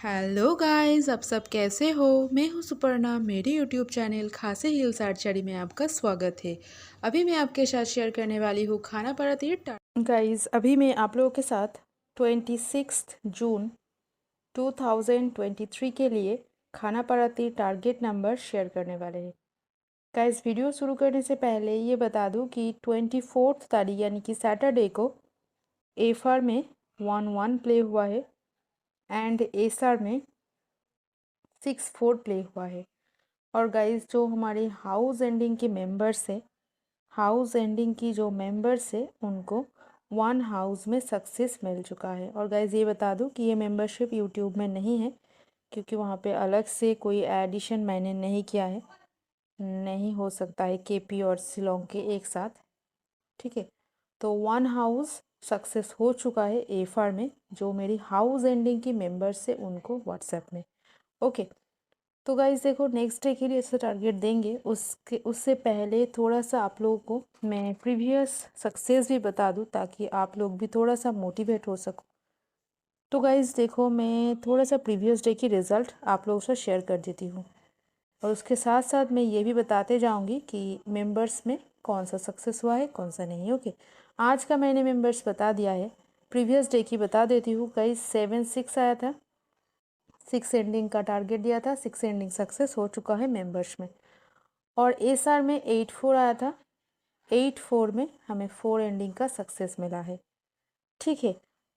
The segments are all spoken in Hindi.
हेलो गाइस, आप सब कैसे हो। मैं हूँ सुपर्णा। मेरे यूट्यूब चैनल खासे हिल्स आर्चरी में आपका स्वागत है। अभी मैं आपके साथ शेयर करने वाली हूँ खाना पारा तीर। गाइस, अभी मैं आप लोगों के साथ 26 जून 2023 के लिए खाना पारा तीर टारगेट नंबर शेयर करने वाले हैं। गाइस, वीडियो शुरू करने से पहले ये बता दूँ कि 24 तारीख यानी कि सैटरडे को एफआर में 1-1 प्ले हुआ है एंड एसआर में 6-4 प्ले हुआ है। और गाइस, जो हमारे हाउस एंडिंग के मेंबर्स है, हाउस एंडिंग की जो मेंबर्स है उनको 1 हाउस में सक्सेस मिल चुका है। और गाइस, ये बता दूं कि ये मेंबरशिप यूट्यूब में नहीं है, क्योंकि वहाँ पे अलग से कोई एडिशन मैंने नहीं किया है। नहीं हो सकता है केपी और शिलोंग के एक साथ। ठीक है, तो 1 हाउस सक्सेस हो चुका है एफआर में, जो मेरी हाउस एंडिंग की मेंबर्स है उनको व्हाट्सएप में। ओके, तो गाइस देखो, नेक्स्ट डे के लिए ऐसा टारगेट देंगे, उससे पहले थोड़ा सा आप लोगों को मैं प्रीवियस सक्सेस भी बता दूं, ताकि आप लोग भी थोड़ा सा मोटिवेट हो सको। तो गाइस देखो, मैं थोड़ा सा प्रीवियस डे की रिज़ल्ट आप लोगों से शेयर कर देती हूँ, और उसके साथ साथ मैं ये भी बताते जाऊँगी कि मेंबर्स में कौन सा सक्सेस हुआ है, कौन सा नहीं। ओके, आज का मैंने मेंबर्स बता दिया है, प्रीवियस डे की बता देती हूँ। गाइस 7-6 आया था, 6 एंडिंग का टारगेट दिया था, 6 एंडिंग सक्सेस हो चुका है मेंबर्स में। और एसआर में 8-4 आया था, 8-4 में हमें 4 एंडिंग का सक्सेस मिला है। ठीक है,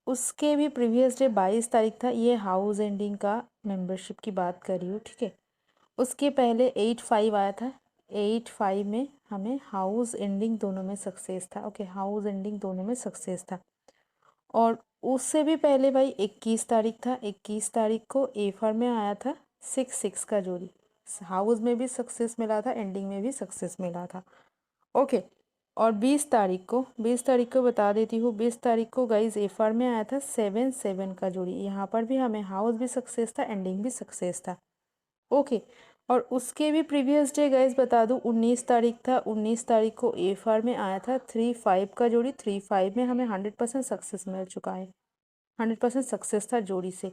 उसके भी प्रीवियस डे 22 तारीख था, ये हाउस एंडिंग का मेंबरशिप की बात कर रही हूँ। ठीक है, उसके पहले 8-5 आया था, 8-5 में हमें हाउस एंडिंग दोनों में सक्सेस था। ओके, हाउस एंडिंग दोनों में सक्सेस था। और उससे भी पहले भाई 21 तारीख था, 21 तारीख को एफआर में आया था 6-6 का जोड़ी। हाउस में भी सक्सेस मिला था, एंडिंग में भी सक्सेस मिला था। ओके, और 20 तारीख को बता देती हूँ, 20 तारीख को गाइज एफआर में आया था 7-7 का जोड़ी। यहाँ पर भी हमें हाउस भी सक्सेस था, एंडिंग भी सक्सेस था। ओके, और उसके भी प्रीवियस डे गाइज बता दूँ, 19 तारीख था, 19 तारीख को एफआर में आया था 3-5 का जोड़ी। 3-5 में हमें 100% सक्सेस मिल चुका है, 100% सक्सेस था जोड़ी से।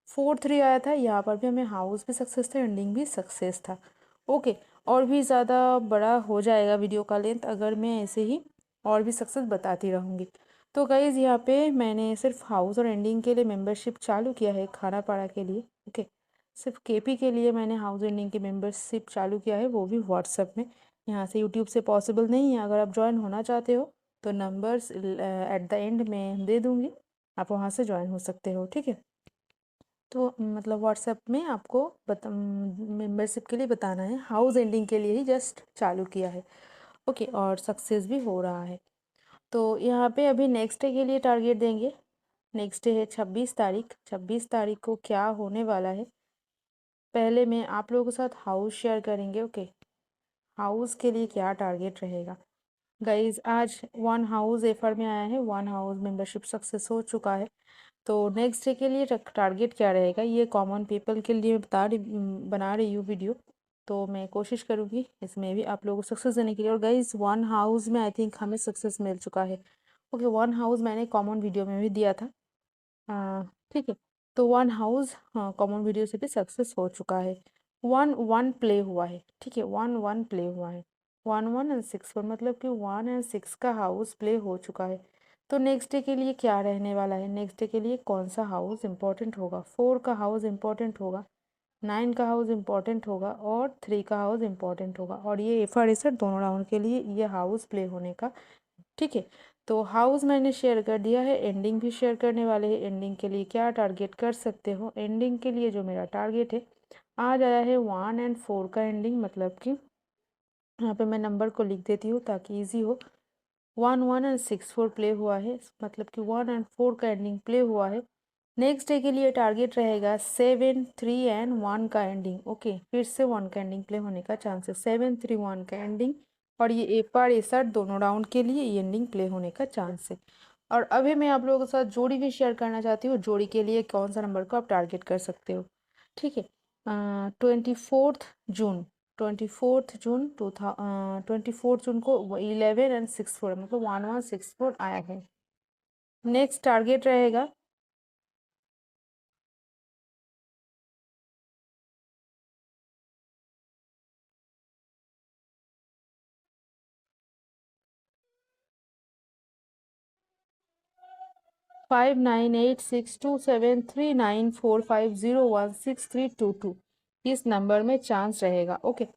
4-3 आया था, यहाँ पर भी हमें हाउस भी सक्सेस था, एंडिंग भी सक्सेस था। ओके, और भी ज़्यादा बड़ा हो जाएगा वीडियो का लेंथ अगर मैं ऐसे ही और भी सक्सेस बताती रहूँगी। तो गाइज़, यहाँ पे मैंने सिर्फ हाउस और एंडिंग के लिए मेंबरशिप चालू किया है खाना पाड़ा के लिए। ओके, सिर्फ केपी के लिए मैंने हाउस एंडिंग की मेंबरशिप चालू किया है, वो भी व्हाट्सएप में। यहाँ से यूट्यूब से पॉसिबल नहीं है। अगर आप ज्वाइन होना चाहते हो तो नंबर्स एट द एंड में दे दूँगी, आप वहाँ से ज्वाइन हो सकते हो। ठीक है, तो मतलब व्हाट्सएप में आपको मेंबरशिप के लिए बताना है, हाउस एंडिंग के लिए ही जस्ट चालू किया है। ओके, और सक्सेस भी हो रहा है। तो यहाँ पे अभी नेक्स्ट डे के लिए टारगेट देंगे। नेक्स्ट डे है 26 तारीख। 26 तारीख को क्या होने वाला है, पहले मैं आप लोगों के साथ हाउस शेयर करेंगे। ओके, हाउस के लिए क्या टारगेट रहेगा गाइज। आज 1 हाउस एफर में आया है, 1 हाउस मेंबरशिप सक्सेस हो चुका है। तो नेक्स्ट डे के लिए टारगेट क्या रहेगा, ये कॉमन पीपल के लिए बना रही हूँ वीडियो। तो मैं कोशिश करूँगी इसमें भी आप लोगों को सक्सेस देने के लिए। और गाइज 1 हाउस में आई थिंक हमें सक्सेस मिल चुका है। ओके, 1 हाउस मैंने कॉमन वीडियो में भी दिया था। ठीक है, तो 1 हाउस हाँ कॉमन वीडियो से भी सक्सेस हो चुका है। 1-1 प्ले हुआ है। ठीक है, 1-1 प्ले हुआ है, 1-1 एंड 6-4, मतलब कि 1 एंड 6 का हाउस प्ले हो चुका है। तो नेक्स्ट डे के लिए क्या रहने वाला है, नेक्स्ट डे के लिए कौन सा हाउस इंपॉर्टेंट होगा। 4 का हाउस इंपॉर्टेंट होगा, 9 का हाउस इंपॉर्टेंट होगा, और 3 का हाउस इंपॉर्टेंट होगा। और ये एफर एसर दोनों राउंड के लिए ये हाउस प्ले होने का। ठीक है, तो हाउस मैंने शेयर कर दिया है, एंडिंग भी शेयर करने वाले हैं। एंडिंग के लिए क्या टारगेट कर सकते हो, एंडिंग के लिए जो मेरा टारगेट है आज आया है 1 एंड 4 का एंडिंग, मतलब कि यहाँ पे मैं नंबर को लिख देती हूँ ताकि इजी हो। 1-1 एंड 6-4 प्ले हुआ है, मतलब कि 1 एंड 4 का एंडिंग प्ले हुआ है। नेक्स्ट डे के लिए टारगेट रहेगा 7-3 एंड 1 का एंडिंग। ओके, फिर से 1 का एंडिंग प्ले होने का चांस है, 7-3-1 का एंडिंग। और ये ए पार ए सार दोनों राउंड के लिए ये एंडिंग प्ले होने का चांस है। और अभी मैं आप लोगों के साथ जोड़ी भी शेयर करना चाहती हूँ, जोड़ी के लिए कौन सा नंबर को आप टारगेट कर सकते हो। ठीक है, 24 जून, 24 जून 24 जून को 11 एंड 6-4, मतलब 1-1-6-4 आया है। नेक्स्ट टारगेट रहेगा 5986273945016322 इस नंबर में चांस रहेगा। ओके,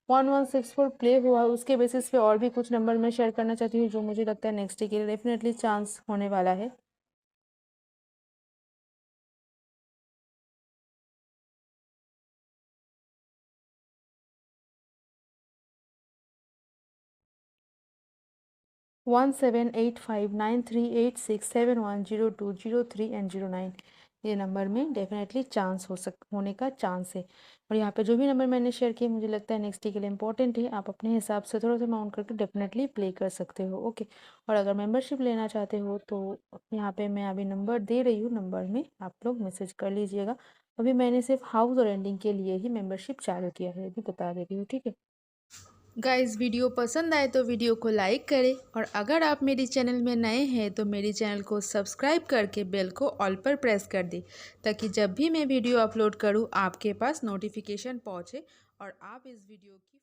1164 प्ले हुआ, उसके बेसिस पे और भी कुछ नंबर मैं शेयर करना चाहती हूँ जो मुझे लगता है नेक्स्ट डे के लिए डेफिनेटली चांस होने वाला है। वन 17859386710203 एंड 09 ये नंबर में डेफिनेटली चांस होने का चांस है। और यहाँ पे जो भी नंबर मैंने शेयर किए मुझे लगता है नेक्स्ट डे के लिए इंपॉर्टेंट है, आप अपने हिसाब से थोड़ा सा माउंट करके डेफिनेटली प्ले कर सकते हो। ओके, और अगर मेंबरशिप लेना चाहते हो तो यहाँ पे मैं अभी नंबर दे रही हूँ, नंबर में आप लोग मैसेज कर लीजिएगा। अभी मैंने सिर्फ हाउस और एंडिंग के लिए ही मेंबरशिप चालू किया है, अभी बता दे रही हूँ, ठीक है। गाइस, वीडियो पसंद आए तो वीडियो को लाइक करें, और अगर आप मेरी चैनल में नए हैं तो मेरी चैनल को सब्सक्राइब करके बेल को ऑल पर प्रेस कर दें, ताकि जब भी मैं वीडियो अपलोड करूं आपके पास नोटिफिकेशन पहुंचे और आप इस वीडियो की